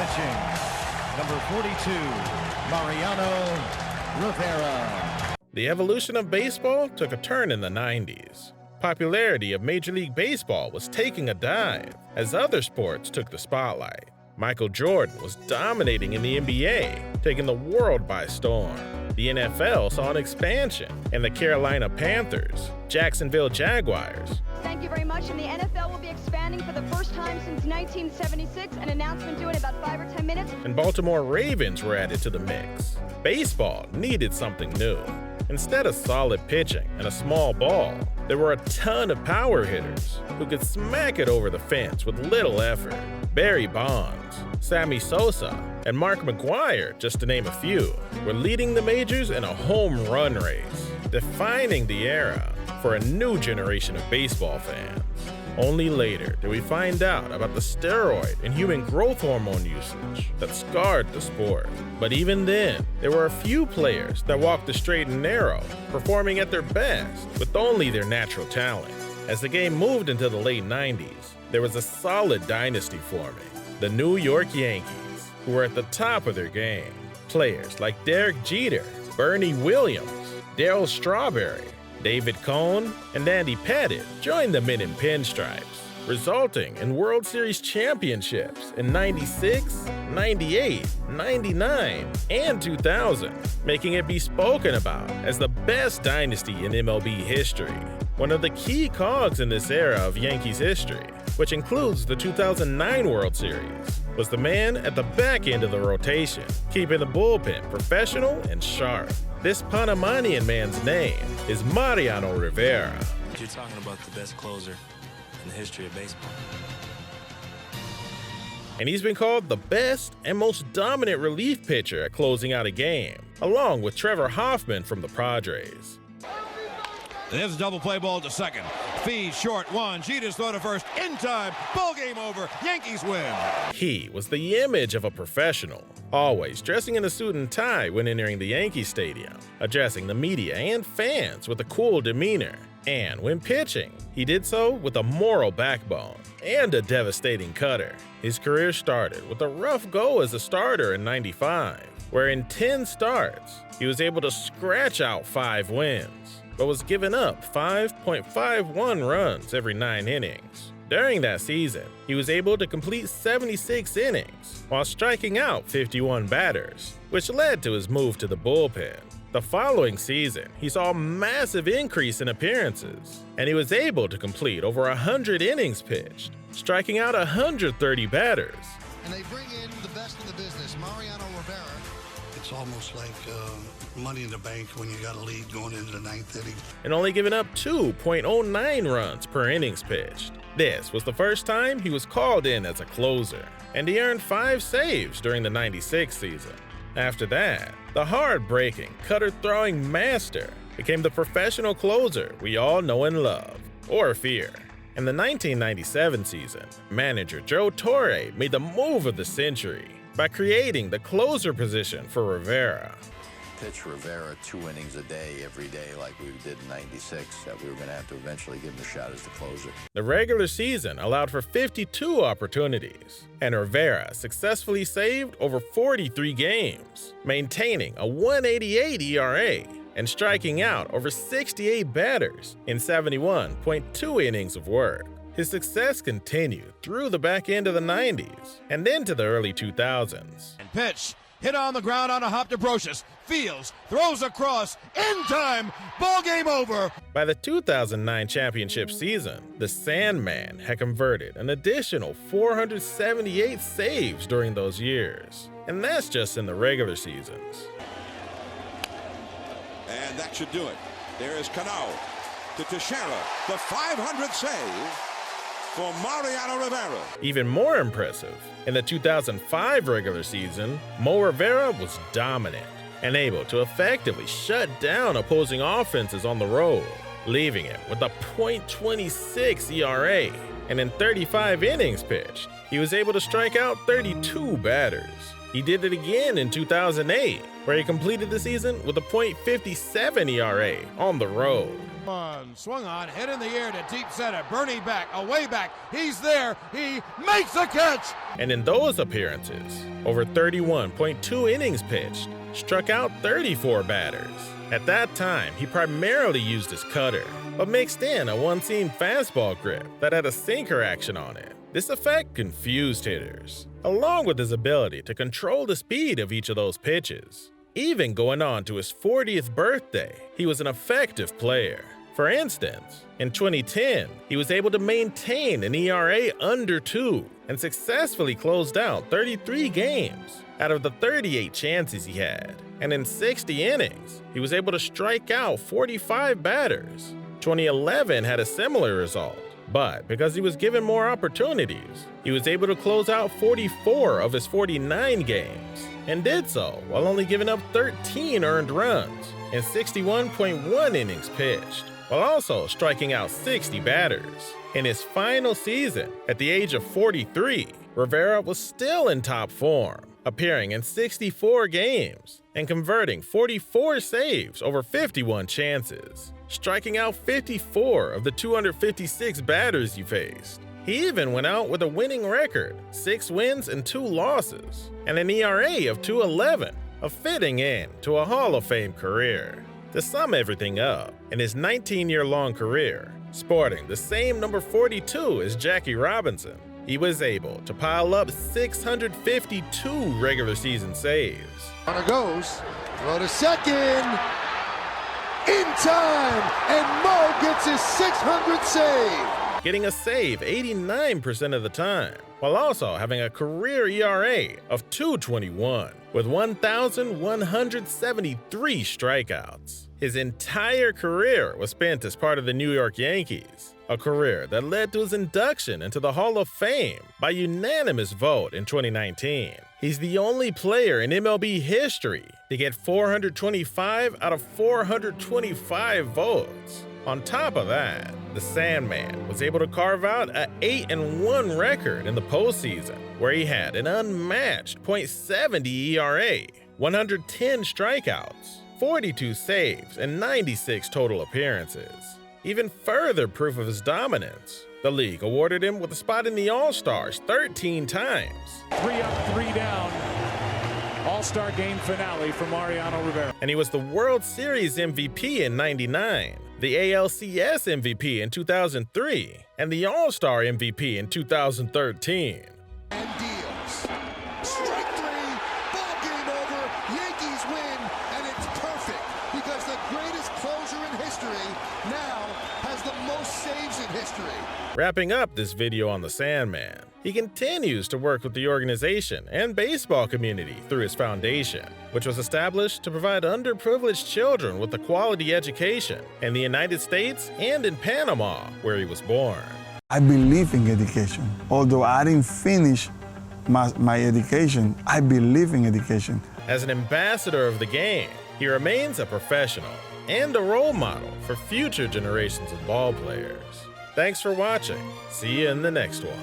pitching, number 42, Mariano Rivera. The evolution of baseball took a turn in the 90s. Popularity of Major League Baseball was taking a dive as other sports took the spotlight. Michael Jordan was dominating in the NBA, taking the world by storm. The NFL saw an expansion, and the Carolina Panthers, Jacksonville Jaguars. Thank you very much, and the NFL will be expanding for the first time since 1976, an announcement due in about 5 or 10 minutes. And Baltimore Ravens were added to the mix. Baseball needed something new. Instead of solid pitching and a small ball, there were a ton of power hitters who could smack it over the fence with little effort. Barry Bonds, Sammy Sosa, and Mark McGwire, just to name a few, were leading the majors in a home run race, defining the era for a new generation of baseball fans. Only later did we find out about the steroid and human growth hormone usage that scarred the sport. But even then, there were a few players that walked the straight and narrow, performing at their best with only their natural talent. As the game moved into the late 90s, there was a solid dynasty forming, the New York Yankees, who were at the top of their game. Players like Derek Jeter, Bernie Williams, Darryl Strawberry, David Cohn, and Andy Pettitte joined them in pinstripes, resulting in World Series championships in 96, 98, 99, and 2000, making it be spoken about as the best dynasty in MLB history. One of the key cogs in this era of Yankees history, which includes the 2009 World Series, was the man at the back end of the rotation, keeping the bullpen professional and sharp. This Panamanian man's name is Mariano Rivera. You're talking about the best closer in the history of baseball. And he's been called the best and most dominant relief pitcher at closing out a game, along with Trevor Hoffman from the Padres. There's a double play ball to second. Feed short one. Jeter's throw to first. In time. Ball game over. Yankees win. He was the image of a professional, always dressing in a suit and tie when entering the Yankee Stadium, addressing the media and fans with a cool demeanor. And when pitching, he did so with a moral backbone and a devastating cutter. His career started with a rough go as a starter in '95, where in 10 starts, he was able to scratch out 5 wins, but was giving up 5.51 runs every 9 innings. During that season, he was able to complete 76 innings while striking out 51 batters, which led to his move to the bullpen. The following season, he saw a massive increase in appearances, and he was able to complete over 100 innings pitched, striking out 130 batters. And they bring in the best in the business, Mariano Rivera. It's almost like money in the bank when you got a lead going into the 9th inning. And only giving up 2.09 runs per innings pitched. This was the first time he was called in as a closer, and he earned 5 saves during the '96 season. After that, the hard-breaking, cutter-throwing master became the professional closer we all know and love, or fear. In the 1997 season, manager Joe Torre made the move of the century by creating the closer position for Rivera. Pitch Rivera 2 innings a day every day like we did in '96, that we were going to have to eventually give him a shot as the closer. The regular season allowed for 52 opportunities, and Rivera successfully saved over 43 games, maintaining a 1.88 ERA and striking out over 68 batters in 71.2 innings of work. His success continued through the back end of the 90s and into the early 2000s. And pitch. Hit on the ground on a hop to Brocious. Fields. Throws across. In time. Ball game over. By the 2009 championship season, the Sandman had converted an additional 478 saves during those years. And that's just in the regular seasons. And that should do it. There is Cano to Teixeira. The 500th save for Mariano Rivera. Even more impressive, in the 2005 regular season, Mo Rivera was dominant and able to effectively shut down opposing offenses on the road, leaving it with a .26 ERA. And in 35 innings pitched, he was able to strike out 32 batters. He did it again in 2008, where he completed the season with a .57 ERA on the road. Swung on, hit in the air to deep center. Bernie back, away back. He's there. He makes the catch. And in those appearances, over 31.2 innings pitched, struck out 34 batters. At that time, he primarily used his cutter, but mixed in a one-seam fastball grip that had a sinker action on it. This effect confused hitters, along with his ability to control the speed of each of those pitches. Even going on to his 40th birthday, he was an effective player. For instance, in 2010, he was able to maintain an ERA under 2 and successfully closed out 33 games out of the 38 chances he had. And in 60 innings, he was able to strike out 45 batters. 2011 had a similar result, but because he was given more opportunities, he was able to close out 44 of his 49 games, and did so while only giving up 13 earned runs in 61.1 innings pitched, while also striking out 60 batters. In his final season, at the age of 43, Rivera was still in top form, appearing in 64 games and converting 44 saves over 51 chances, striking out 54 of the 256 batters he faced. He even went out with a winning record, 6 wins and 2 losses, and an ERA of 2.11, a fitting end to a Hall of Fame career. To sum everything up, in his 19-year-long career, sporting the same number 42 as Jackie Robinson, he was able to pile up 652 regular season saves. Runner goes, throw to second, in time, and Mo gets his 600th save. Getting a save 89% of the time, while also having a career ERA of 2.21 with 1,173 strikeouts. His entire career was spent as part of the New York Yankees, a career that led to his induction into the Hall of Fame by unanimous vote in 2019. He's the only player in MLB history to get 425 out of 425 votes. On top of that, the Sandman was able to carve out an 8-1 record in the postseason, where he had an unmatched .70 ERA, 110 strikeouts, 42 saves, and 96 total appearances. Even further proof of his dominance, the league awarded him with a spot in the All-Stars 13 times. 3 up, 3 down. All-Star Game finale for Mariano Rivera. And he was the World Series MVP in '99, the ALCS MVP in 2003, and the All-Star MVP in 2013. And deals. Strike 3, ball game over, Yankees win, and it's perfect because the greatest closer in history now has the most saves in history. Wrapping up this video on the Sandman, he continues to work with the organization and baseball community through his foundation, which was established to provide underprivileged children with a quality education in the United States and in Panama, where he was born. I believe in education. Although I didn't finish my education, I believe in education. As an ambassador of the game, he remains a professional and a role model for future generations of ball players. Thanks for watching. See you in the next one.